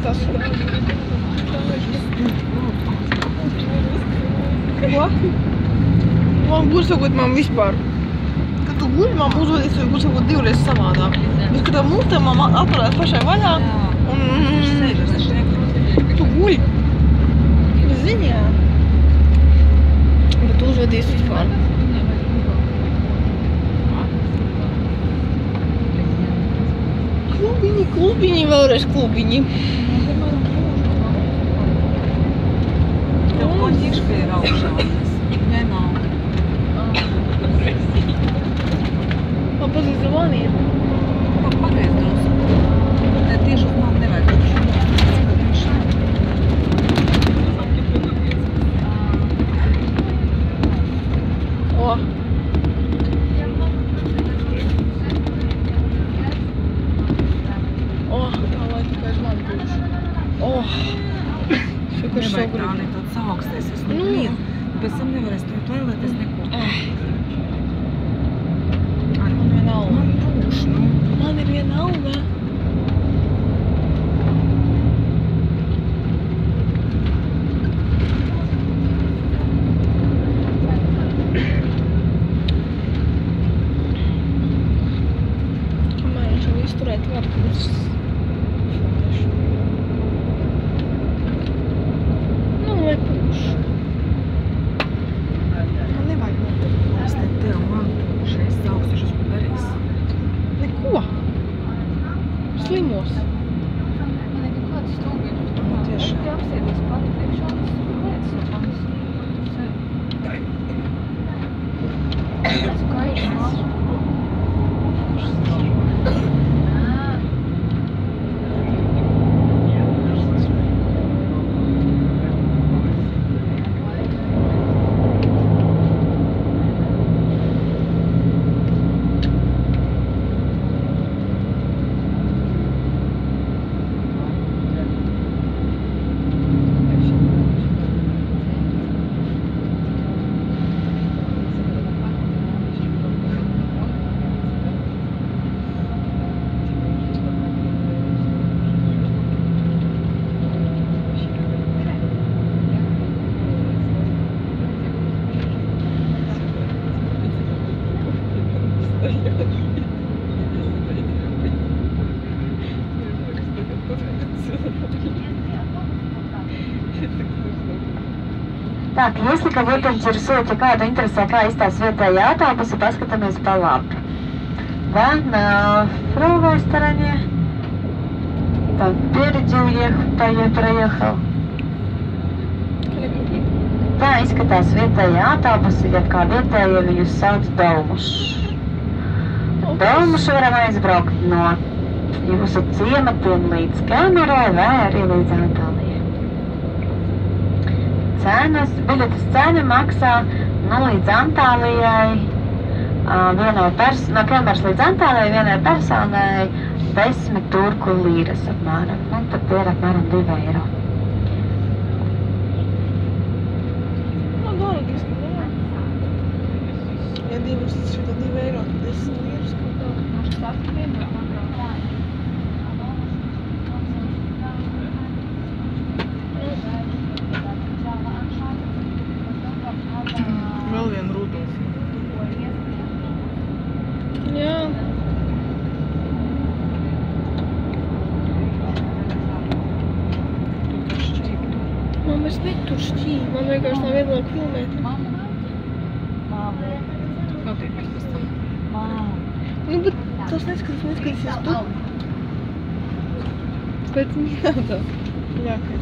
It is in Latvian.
tas. Ko? Man būs sakot, man vispār. Kad tu guļ, man uzvadīs, vai būs sakot divreiz savādāk. Bet, kad tā mutē, man atvarās pašai vaļā. Un tu guļ. Ziņā. Bet tu uzvadīs vispār. Klubiņi, vēlreiz klubiņi. Tev koņķiška ir augšā. Nenāk. Pazīt zvanīt. Pagriez drusku. Te tieši uz mani nevajag. O. Nevajag Rāni tāds saaugstēs, es nevienu. Pēc tam nevarēs to plēlēties neko. Man vienalga. Man būš, nu. Man ir vienalga. Kamēr viņš jau izturēt vārtus. Slimos. Man ir kaut kāds stūgļi. Tieši. Te apsēdies pati priekšā, lietas no manis. Skaidrs. Так, если кого-то интересует, kādu interesē, kā izstāsta vietējā autobusi, paskatāmies pa labi. Да, на правой стороне. Так, впереди проехал. Tā izskatās vietējā autobusi, ja kā vietējie viņus sauc Dolmušs. Dolmušu varam aizbraukt no jūsu ciematiem līdz Kelmerai vai arī līdz Antālijai. Biļetes cena maksā līdz Antālijai, no Kelmeras līdz Antālijai vienai personai 10 turku līras apmēram. Tad ir apmēram 2 eiro. Ja divas, šito 2 eiro, 10 līras kaut kā. Vēl vien Rudolf. Jā. Man es netur šķīvi, man vienkārši nav vieglāk filmēt. Notiekās pēc tam. Nu, bet tos neskatīsies tu. Pēc mīnātā. Jā, ka.